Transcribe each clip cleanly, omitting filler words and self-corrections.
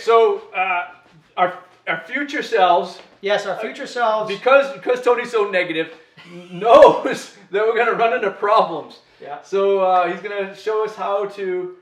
so our future selves. Yes, our future selves. Because Tony's so negative, knows that we're going to run into problems. Yeah. So he's going to show us how to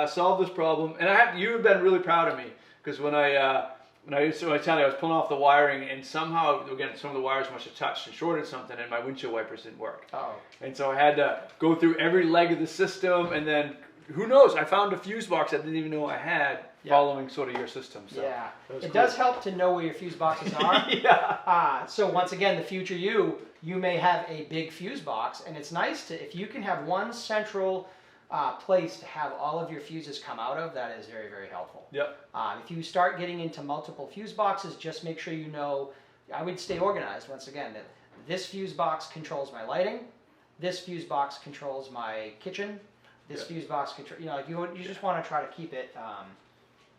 solve this problem. And you have been really proud of me because when I was pulling off the wiring and somehow again some of the wires must have touched and shorted something and my windshield wipers didn't work. Uh-oh. And so I had to go through every leg of the system and then who knows? I found a fuse box I didn't even know I had following sort of your system. So yeah, it does help to know where your fuse boxes are. Yeah. So once again, the future you may have a big fuse box, and it's nice to if you can have one central place to have all of your fuses come out of. That is very, very helpful. Yep. If you start getting into multiple fuse boxes, just make sure you know. I would stay organized. Once again, that this fuse box controls my lighting. This fuse box controls my kitchen. This fuse box control. You just want to try to keep it.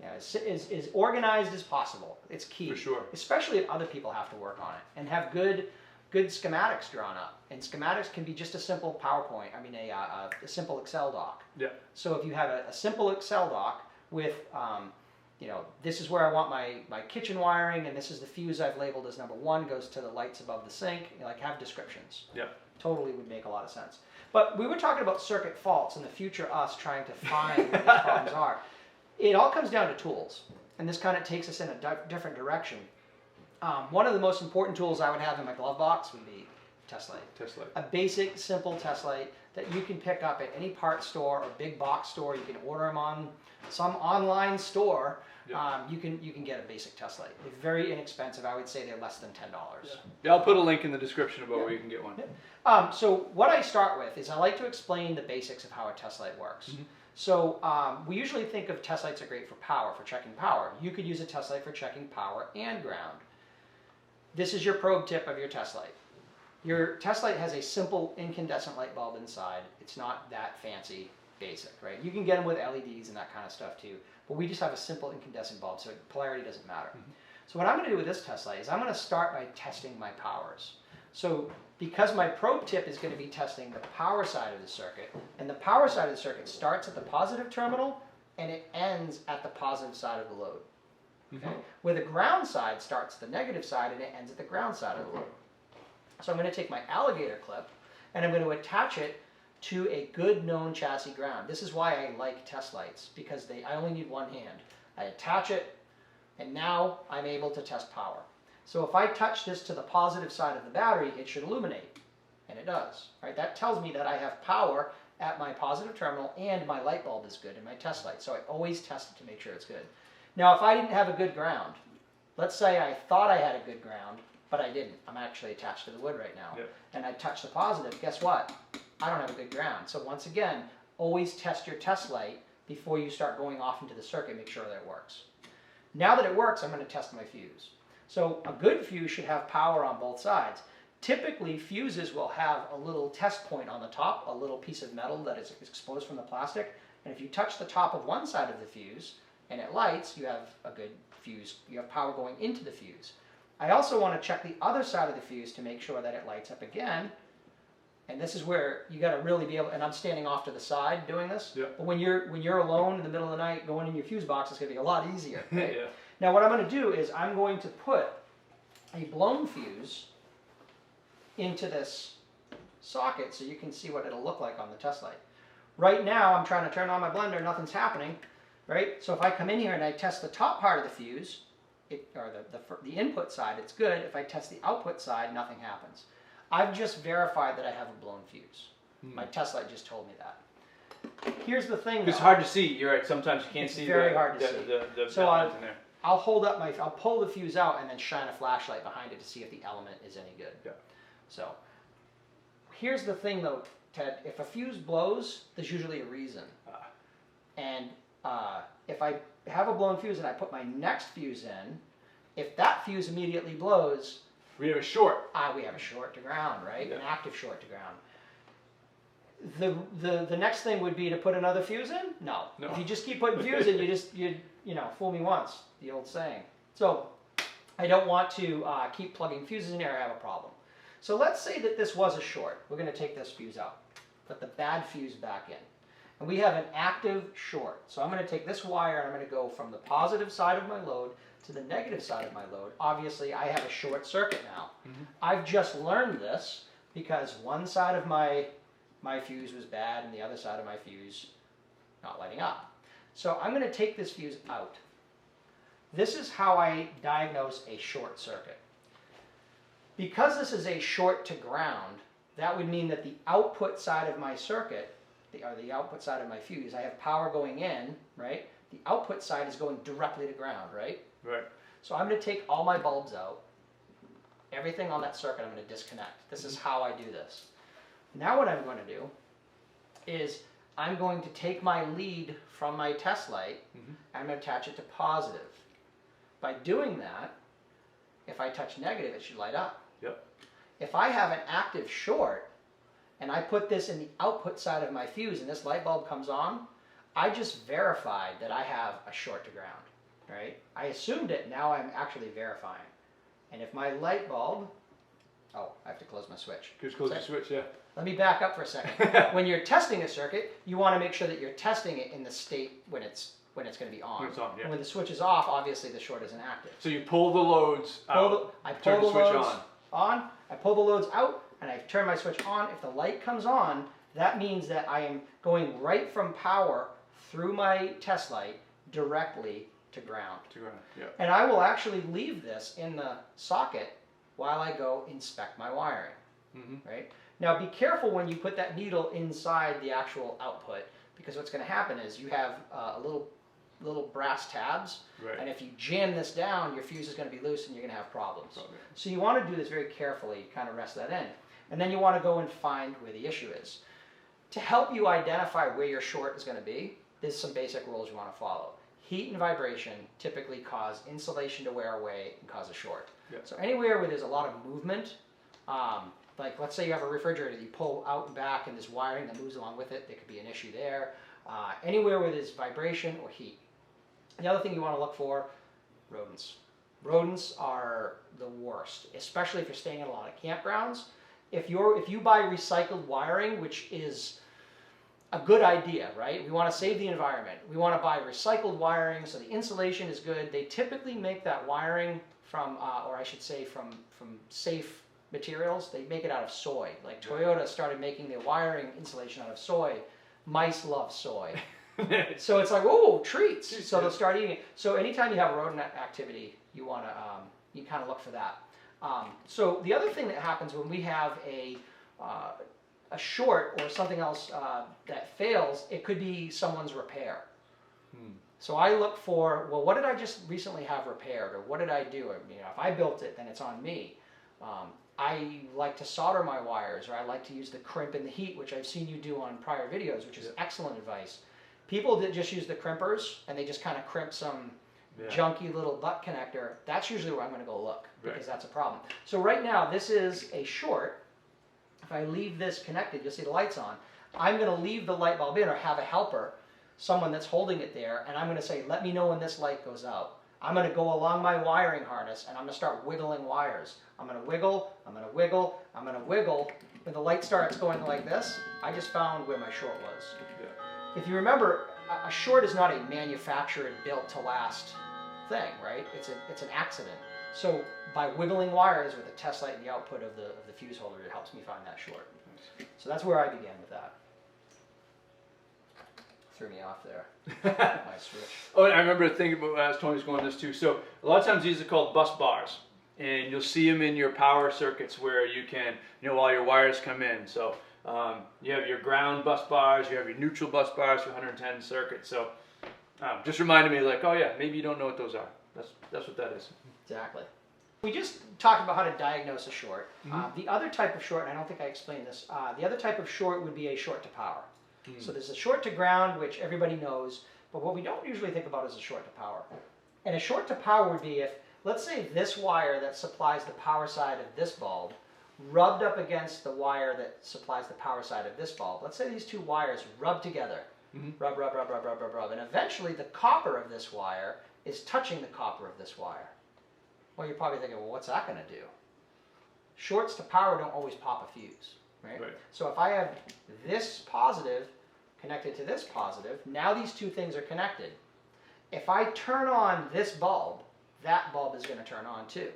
As organized as possible. It's key. For sure. Especially if other people have to work on it and have good schematics drawn up. And schematics can be just a simple PowerPoint. I mean, a simple Excel doc. Yeah. So if you have a simple Excel doc with, this is where I want my kitchen wiring, and this is the fuse I've labeled as number 1, goes to the lights above the sink. Have descriptions. Yeah. Totally would make a lot of sense. But we were talking about circuit faults and the future us trying to find what these problems are. It all comes down to tools, and this kind of takes us in a different direction. One of the most important tools I would have in my glove box would be test light. Test light. A basic, simple test light that you can pick up at any part store or big box store. You can order them on some online store. Yeah. You can get a basic test light. They're very inexpensive. I would say they're less than $10. Yeah, I'll put a link in the description about where you can get one. So what I start with is I like to explain the basics of how a test light works. Mm-hmm. So we usually think of test lights are great for power, for checking power. You could use a test light for checking power and ground. This is your probe tip of your test light. Your test light has a simple incandescent light bulb inside. It's not that fancy, basic, right? You can get them with LEDs and that kind of stuff too, but we just have a simple incandescent bulb, so polarity doesn't matter. Mm-hmm. So what I'm going to do with this test light is I'm going to start by testing my powers. So because my probe tip is going to be testing the power side of the circuit, and the power side of the circuit starts at the positive terminal and it ends at the positive side of the load. Okay? Mm-hmm. Where the ground side starts the negative side and it ends at the ground side of the load. So I'm going to take my alligator clip and I'm going to attach it to a good known chassis ground. This is why I like test lights, because I only need one hand. I attach it and now I'm able to test power. So if I touch this to the positive side of the battery, it should illuminate, and it does. Right? That tells me that I have power at my positive terminal and my light bulb is good in my test light. So I always test it to make sure it's good. Now if I didn't have a good ground, let's say I thought I had a good ground, but I didn't. I'm actually attached to the wood right now. Yep. And I touch the positive, guess what? I don't have a good ground. So once again, always test your test light before you start going off into the circuit, make sure that it works. Now that it works, I'm going to test my fuse. So a good fuse should have power on both sides. Typically, fuses will have a little test point on the top, a little piece of metal that is exposed from the plastic. And if you touch the top of one side of the fuse and it lights, you have a good fuse. You have power going into the fuse. I also want to check the other side of the fuse to make sure that it lights up again. And this is where you got to really be able, and I'm standing off to the side doing this. Yeah. But when you're alone in the middle of the night going in your fuse box, it's going to be a lot easier. Right? Yeah. Now what I'm going to do is I'm going to put a blown fuse into this socket so you can see what it'll look like on the test light. Right now I'm trying to turn on my blender, nothing's happening, right? So if I come in here and I test the top part of the fuse, the input side, it's good. If I test the output side, nothing happens. I've just verified that I have a blown fuse. My test light just told me that. Here's the thing. It's hard to see. You're right. Sometimes you can't see. It's very hard to see. So I'll pull the fuse out and then shine a flashlight behind it to see if the element is any good. Yeah. So here's the thing though, Ted. If a fuse blows, there's usually a reason. And if I have a blown fuse and I put my next fuse in, if that fuse immediately blows, we have a short. We have a short to ground, right? Yeah. An active short to ground. The next thing would be to put another fuse in? No. If you just keep putting fuse in, you fool me once, the old saying. So I don't want to keep plugging fuses in there. I have a problem. So let's say that this was a short. We're going to take this fuse out, put the bad fuse back in. and we have an active short. So I'm going to take this wire and I'm going to go from the positive side of my load to the negative side of my load. Obviously, I have a short circuit now. I've just learned this because one side of my fuse was bad and the other side of my fuse not lighting up. So I'm going to take this fuse out. This is how I diagnose a short circuit. Because this is a short to ground, that would mean that the output side of my circuit, or the output side of my fuse, I have power going in, right? The output side is going directly to ground, right? Right. So I'm going to take all my bulbs out. Everything on that circuit I'm going to disconnect. This is how I do this. Now what I'm going to do is I'm going to take my lead from my test light and I'm going to attach it to positive. By doing that, if I touch negative, it should light up. Yep. If I have an active short and I put this in the output side of my fuse and this light bulb comes on, I just verified that I have a short to ground, right? I assumed it, now I'm actually verifying. And if my light bulb, oh, I have to close my switch. Just close the switch, yeah. Let me back up for a second. When you're testing a circuit, you want to make sure that you're testing it in the state when it's going to be on. When it's on, yeah. And when the switch is off, obviously the short isn't active. So you pull the loads out, I pull turn the the switch loads on, I pull the loads out, and I turn my switch on. If the light comes on, that means that I am going right from power through my test light directly to ground. To ground, yeah. And I will actually leave this in the socket while I go inspect my wiring, right? Now be careful when you put that needle inside the actual output, because what's going to happen is you have little brass tabs, Right. and if you jam this down, your fuse is going to be loose and you're going to have problems. So you want to do this very carefully, kind of rest that in. And then you want to go and find where the issue is. To help you identify where your short is going to be, there's some basic rules you want to follow. Heat and vibration typically cause insulation to wear away and cause a short. Yep. So anywhere where there's a lot of movement, like let's say you have a refrigerator that you pull out and back and there's wiring that moves along with it, there could be an issue there. Anywhere where there's vibration or heat. The other thing you want to look for, rodents. Rodents are the worst, especially if you're staying at a lot of campgrounds. If you buy recycled wiring, which is a good idea, right? We want to save the environment. We want to buy recycled wiring so the insulation is good. They typically make that wiring from, or I should say from safe materials. They make it out of soy. Like Toyota started making their wiring insulation out of soy. Mice love soy. So it's like, oh, treats. So they'll start eating it. So anytime you have rodent activity, you want to, you kind of look for that. So the other thing that happens when we have a short or something else that fails, it could be someone's repair. So I look for, well, what did I just recently have repaired, or what did I do? You know, if I built it, then it's on me. I like to solder my wires, or I like to use the crimp and the heat, which I've seen you do on prior videos, which is excellent advice. People that just use the crimpers and they just kind of crimp some junky little butt connector, that's usually where I'm going to go look, because that's a problem. So right now, this is a short. If I leave this connected, you'll see the lights on. I'm going to leave the light bulb in, or have a helper, someone that's holding it there, and I'm going to say, let me know when this light goes out. I'm going to go along my wiring harness and I'm going to start wiggling wires. I'm going to wiggle, I'm going to wiggle, I'm going to wiggle. When the light starts going like this, I just found where my short was. If you remember, a short is not a manufactured, built to last thing, right? It's an accident. So by wiggling wires with the test light and the output of the fuse holder, it helps me find that short. So that's where I began with that. Threw me off there. My switch. Oh, and I remember thinking about as Tony's going this too. So a lot of times these are called bus bars, and you'll see them in your power circuits where you can, all your wires come in. So you have your ground bus bars, you have your neutral bus bars for 110 circuits. So just reminded me, like, oh yeah, maybe you don't know what those are. That's what that is. Exactly. We just talked about how to diagnose a short. The other type of short, and I don't think I explained this, the other type of short would be a short to power. So there's a short to ground, which everybody knows, but what we don't usually think about is a short to power. And a short to power would be if, let's say this wire that supplies the power side of this bulb rubbed up against the wire that supplies the power side of this bulb. Let's say these two wires rub together. Rub, rub, rub, rub, rub, rub, rub. And eventually the copper of this wire is touching the copper of this wire. Well, you're probably thinking, well, what's that going to do? Shorts to power don't always pop a fuse. Right? So if I have this positive connected to this positive. Now these two things are connected. If I turn on this bulb, that bulb is going to turn on too,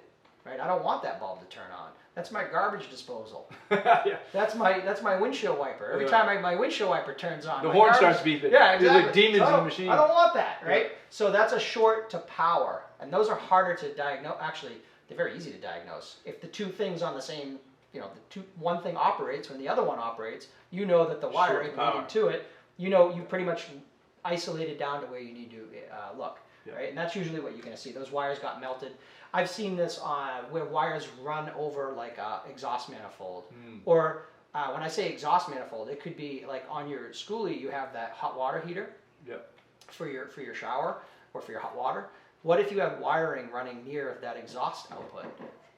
right? I don't want that bulb to turn on. That's my garbage disposal. Yeah. That's my windshield wiper. Every time my windshield wiper turns on, the horn starts beeping. Yeah, exactly. There's like demons in the machine. I don't want that, right? So that's a short to power, and those are harder to diagnose. Actually, they're very easy to diagnose. If the two things on the same, one thing operates when the other one operates, you know that the wiring leading to it, you pretty much isolated down to where you need to look, right? And that's usually what you're going to see. Those wires got melted. I've seen this where wires run over like a exhaust manifold, or when I say exhaust manifold, it could be like on your Skoolie, you have that hot water heater for your shower or for your hot water. What if you have wiring running near that exhaust output?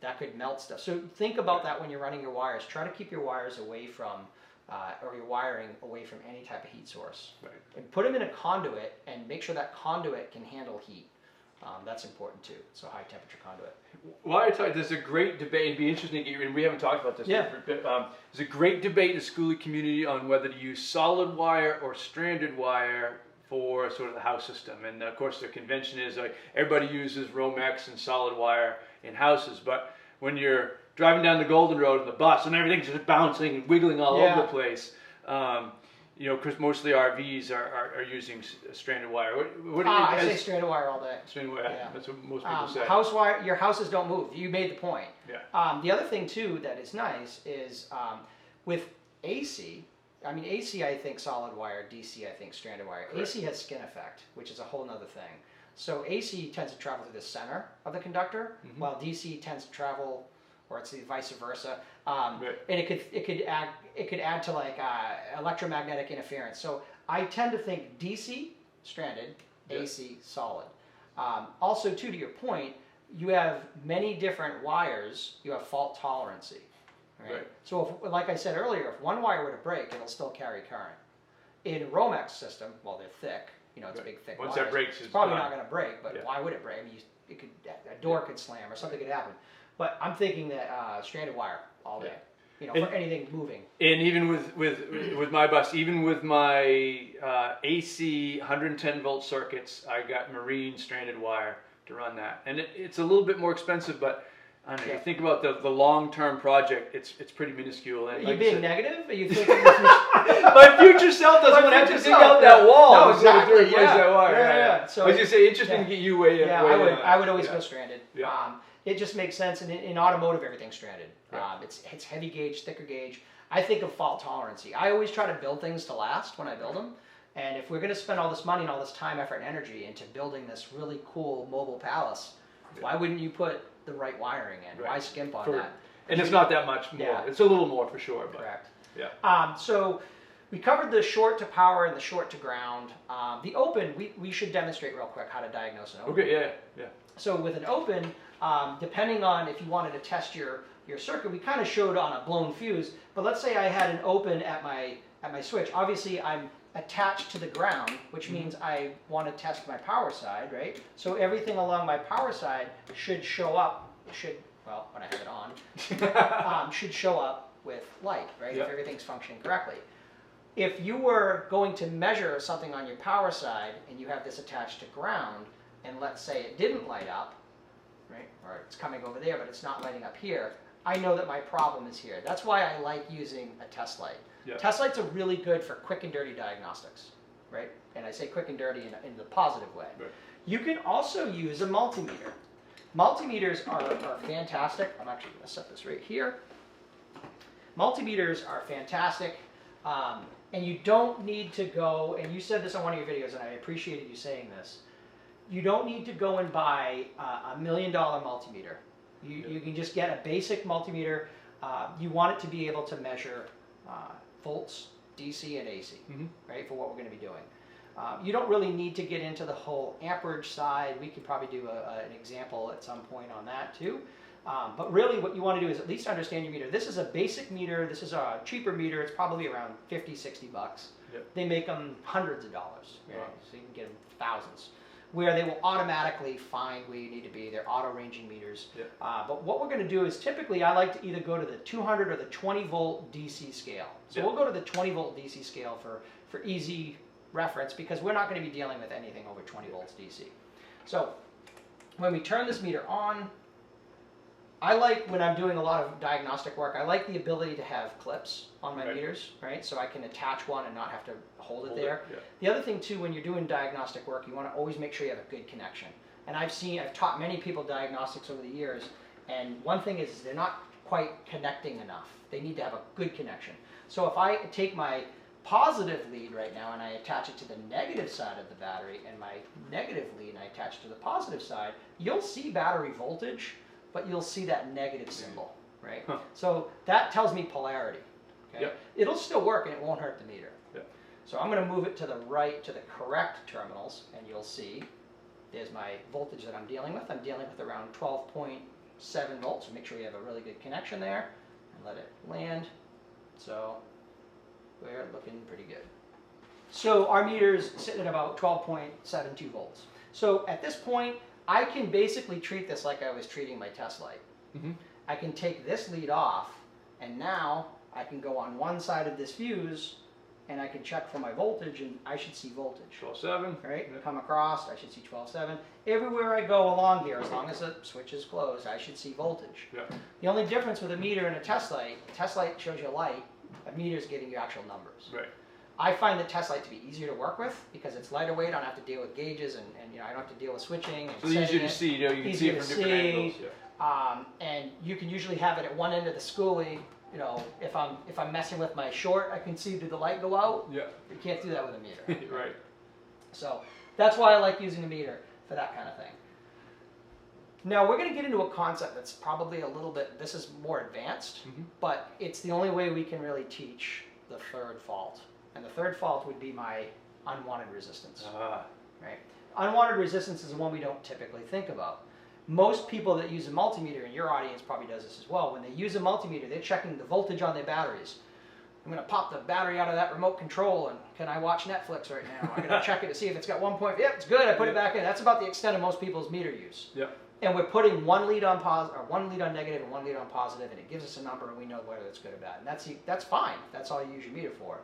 That could melt stuff. So think about that when you're running your wires. Try to keep your wires away from, or your wiring away from any type of heat source. Right. And put them in a conduit and make sure that conduit can handle heat. That's important too. So high temperature conduit. Well, I tell you, there's a great debate. It'd be interesting, and we haven't talked about this. Yeah. There's a great debate in the Skoolie community on whether to use solid wire or stranded wire for sort of the house system. And of course, the convention is like everybody uses Romex and solid wire in houses, but when you're driving down the Golden Road in the bus and everything's just bouncing and wiggling all over the place. Because mostly RVs are using stranded wire. I say stranded wire all day. Stranded wire, that's what most people say. House wire, your houses don't move. You made the point. Yeah. The other thing too that is nice is with AC, AC I think solid wire, DC I think stranded wire. Correct. AC has skin effect, which is a whole nother thing. So AC tends to travel through the center of the conductor, while DC tends to travel, or it's the vice versa, and it could add to like electromagnetic interference. So I tend to think DC stranded, AC solid. Also, too, to your point, you have many different wires. You have fault tolerancy, right? So, like I said earlier, if one wire were to break, it'll still carry current. In a Romex system, well, they're thick. It's big, thick Once wires. that breaks, it's probably not going to break. But why would it break? A door could slam or something could happen. But I'm thinking that stranded wire all day, for anything moving. And even with my bus, even with my AC 110 volt circuits, I got marine stranded wire to run that. And it's a little bit more expensive, but I don't know, you think about the long-term project, it's pretty minuscule. And are you being negative? Are you thinking my future self doesn't want to have to dig out that wall? No, exactly. To replace that wire. Yeah. So I was going to say, interesting to get you way. Yeah, I would always go stranded. Yeah. It just makes sense, and in automotive, everything's stranded. It's heavy gauge, thicker gauge. I think of fault tolerancy. I always try to build things to last when I build them. And if we're going to spend all this money and all this time, effort, and energy into building this really cool mobile palace, why wouldn't you put the right wiring in? Why skimp on that? And it's not that much more. Yeah. It's a little more for sure. But correct. Yeah. So we covered the short to power and the short to ground. The open, we should demonstrate real quick how to diagnose an open. Okay. Yeah. So with an open, depending on if you wanted to test your circuit, we kind of showed on a blown fuse. But let's say I had an open at my switch. Obviously, I'm attached to the ground, which means I want to test my power side, right? So everything along my power side should show up. When I have it on, should show up with light, right? If everything's functioning correctly. If you were going to measure something on your power side and you have this attached to ground, and let's say it didn't light up, right? Or it's coming over there, but it's not lighting up here, I know that my problem is here. That's why I like using a test light. Test lights are really good for quick and dirty diagnostics, right? And I say quick and dirty in the positive way. Right. You can also use a multimeter. Multimeters are fantastic. I'm actually going to set this right here. Multimeters are fantastic, and you don't need to go, and you said this on one of your videos, and I appreciated you saying this, you don't need to go and buy a $1 million multimeter. You can just get a basic multimeter. You want it to be able to measure volts, DC and AC, right, for what we're going to be doing. You don't really need to get into the whole amperage side. We could probably do an example at some point on that too. But really what you want to do is at least understand your meter. This is a basic meter. This is a cheaper meter. It's probably around $50, $60. They make them hundreds of dollars, right? So you can get them thousands. where they will automatically find where you need to be. They're auto-ranging meters. Yeah. But what we're going to do is typically I like to either go to the 200 or the 20 volt DC scale. So we'll go to the 20 volt DC scale for easy reference because we're not going to be dealing with anything over 20 volts DC. So when we turn this meter on, I like, when I'm doing a lot of diagnostic work, I like the ability to have clips on my meters, right? So I can attach one and not have to hold it there. Yeah. The other thing too, when you're doing diagnostic work, you want to always make sure you have a good connection. And I've taught many people diagnostics over the years, and one thing is they're not quite connecting enough. They need to have a good connection. So if I take my positive lead right now and I attach it to the negative side of the battery, and my negative lead and I attach it to the positive side, you'll see battery voltage, but you'll see that negative symbol, right? Huh. So that tells me polarity. Okay? Yep. It'll still work and it won't hurt the meter. Yep. So I'm going to move it to the right, to the correct terminals, and you'll see there's my voltage that I'm dealing with. I'm dealing with around 12.7 volts, so make sure you have a really good connection there, and let it land. So we're looking pretty good. So our meter's sitting at about 12.72 volts. So at this point, I can basically treat this like I was treating my test light. Mm-hmm. I can take this lead off, and now I can go on one side of this fuse, and I can check for my voltage, and I should see voltage. 12.7. Right? Yeah. Come across, I should see 12.7. Everywhere I go along here, as long as the switch is closed, I should see voltage. Yeah. The only difference with a meter and a test light shows you light, a meter is giving you actual numbers. Right. I find the test light to be easier to work with because it's lighter weight. I don't have to deal with gauges, and you know, I don't have to deal with switching. And so it's easier to see. You know, you can see it from different angles. Yeah. And you can usually have it at one end of the Skoolie. You know, if I'm messing with my short, I can see did the light go out. Yeah. You can't do that with a meter. Right. So that's why I like using a meter for that kind of thing. Now we're going to get into a concept that's probably a little bit. This is more advanced, but it's the only way we can really teach the third fault. And the third fault would be my unwanted resistance. Right? Unwanted resistance is the one we don't typically think about. Most people that use a multimeter, and your audience probably does this as well, when they use a multimeter, they're checking the voltage on their batteries. I'm going to pop the battery out of that remote control, and can I watch Netflix right now? I'm going to check it to see if it's got 1 point. Yep, it's good. I put it back in. That's about the extent of most people's meter use. Yep. And we're putting one lead on one lead on negative and one lead on positive, and it gives us a number, and we know whether it's good or bad. And that's fine. That's all you use your meter for.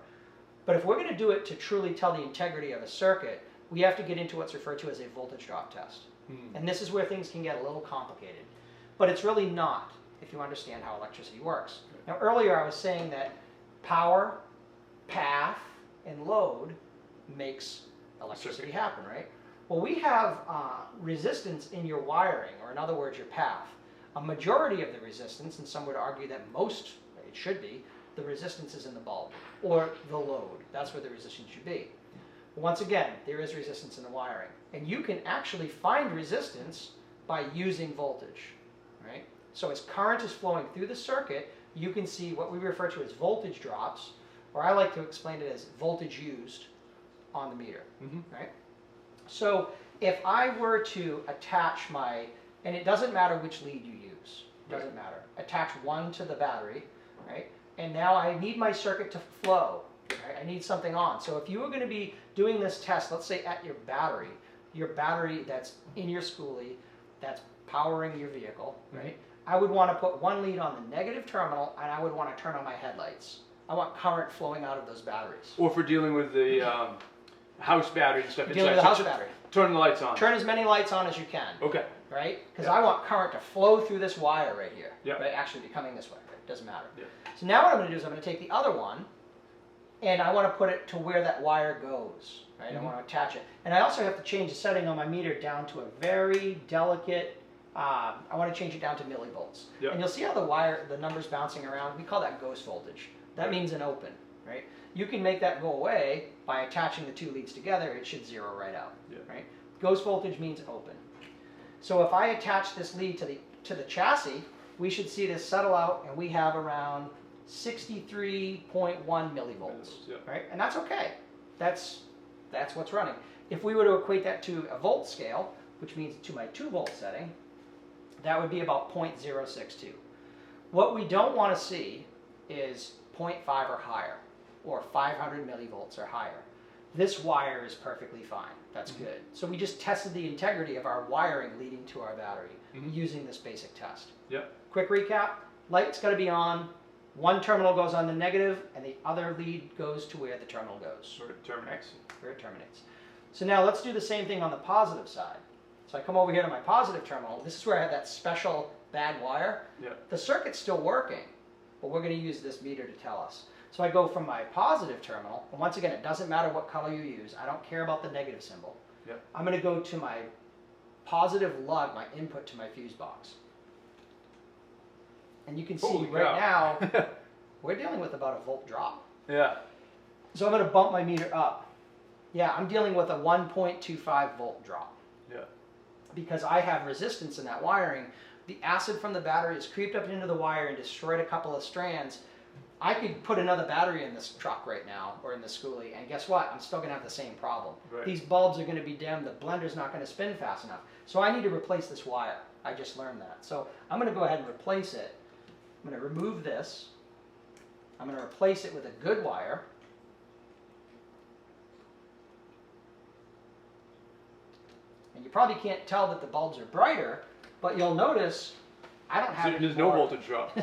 But if we're going to do it to truly tell the integrity of a circuit, we have to get into what's referred to as a voltage drop test. And this is where things can get a little complicated. But it's really not, if you understand how electricity works. Now earlier I was saying that power, path, and load makes electricity happen, right? Well, we have resistance in your wiring, or in other words, your path. A majority of the resistance, and some would argue that most, it should be, the resistance is in the bulb, or the load. That's where the resistance should be. Once again, there is resistance in the wiring. And you can actually find resistance by using voltage, right? So as current is flowing through the circuit, you can see what we refer to as voltage drops, or I like to explain it as voltage used on the meter, right? So if I were to attach and it doesn't matter which lead you use, doesn't matter. Attach one to the battery, right? And now I need my circuit to flow, right? I need something on. So if you were going to be doing this test, let's say at your battery that's in your Skoolie, that's powering your vehicle, right? I would want to put one lead on the negative terminal, and I would want to turn on my headlights. I want current flowing out of those batteries. Or for dealing with the house battery and stuff. Dealing with the house battery. Turn the lights on. Turn as many lights on as you can. Okay. Right? Because I want current to flow through this wire right here. Yep. Right? Actually be coming this way. Right? Doesn't matter. Yep. So now what I'm going to do is I'm going to take the other one, and I want to put it to where that wire goes. Right? I want to attach it. And I also have to change the setting on my meter down to a very delicate, I want to change it down to millivolts. Yep. And you'll see how the numbers bouncing around. We call that ghost voltage. That means an open. Right? You can make that go away by attaching the two leads together. It should zero right out. Yep. Right? Ghost voltage means open. So if I attach this lead to the chassis, we should see this settle out, and we have around 63.1 millivolts. Yep. Right? And that's okay. That's what's running. If we were to equate that to a volt scale, which means to my 2-volt setting, that would be about 0.062. What we don't want to see is 0.5 or higher, or 500 millivolts or higher. This wire is perfectly fine. That's good. So we just tested the integrity of our wiring leading to our battery using this basic test. Yep. Quick recap, light's got to be on, one terminal goes on the negative and the other lead goes to where the terminal goes. Where it terminates. Where it terminates. So now let's do the same thing on the positive side. So I come over here to my positive terminal. This is where I have that special bad wire. Yep. The circuit's still working, but we're going to use this meter to tell us. So I go from my positive terminal, and once again, it doesn't matter what color you use. I don't care about the negative symbol. Yep. I'm going to go to my positive lug, my input to my fuse box. And you can see right now, we're dealing with about a volt drop. Yeah. So I'm going to bump my meter up. Yeah, I'm dealing with a 1.25 volt drop. Yeah. Because I have resistance in that wiring. The acid from the battery has creeped up into the wire and destroyed a couple of strands. I could put another battery in this truck right now, or in the Skoolie, and guess what? I'm still going to have the same problem. Right. These bulbs are going to be dim, the blender's not going to spin fast enough. So I need to replace this wire. I just learned that. So I'm going to go ahead and replace it. I'm going to remove this. I'm going to replace it with a good wire. And you probably can't tell that the bulbs are brighter, but you'll notice I don't have There's no voltage drop.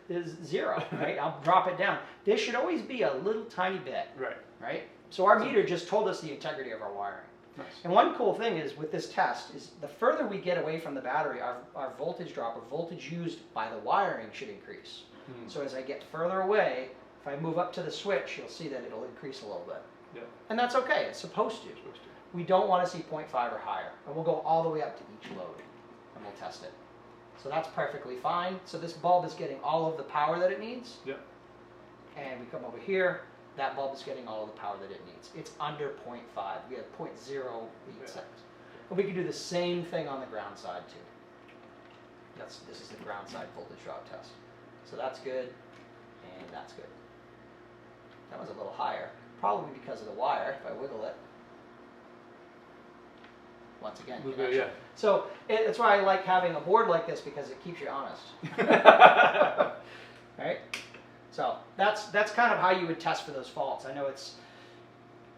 There's zero, right? I'll drop it down. There should always be a little tiny bit, Right. right? So our meter just told us the integrity of our wiring. Nice. And one cool thing is with this test is the further we get away from the battery, our voltage drop or voltage used by the wiring should increase. So as I get further away, if I move up to the switch, you'll see that it'll increase a little bit. Yeah. And that's okay, it's supposed to. We don't want to see 0.5 or higher. And we'll go all the way up to each load and we'll test it. So that's perfectly fine. So this bulb is getting all of the power that it needs. Yeah. And we come over here, that bulb is getting all of the power that it needs. It's under 0.5. We have 0.086. And we can do the same thing on the ground side too. This is the ground side voltage drop test. So that's good, and that's good. That was a little higher, probably because of the wire, if I wiggle it. Once again, Yeah. So that's why I like having a board like this, because it keeps you honest. Right? So that's kind of how you would test for those faults. I know it's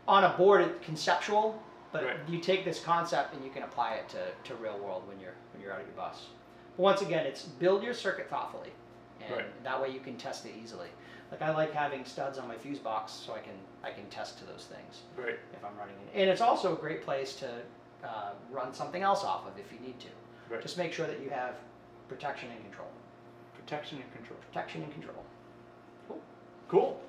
on a board, it's conceptual, but you take this concept and you can apply it to real world when you're out of your bus. But once again, it's build your circuit thoughtfully, and that way you can test it easily. Like I like having studs on my fuse box so I can test to those things if I'm running in. And it's also a great place to run something else off of if you need to. Just make sure that you have protection and control. Protection and control. Protection and control. Cool.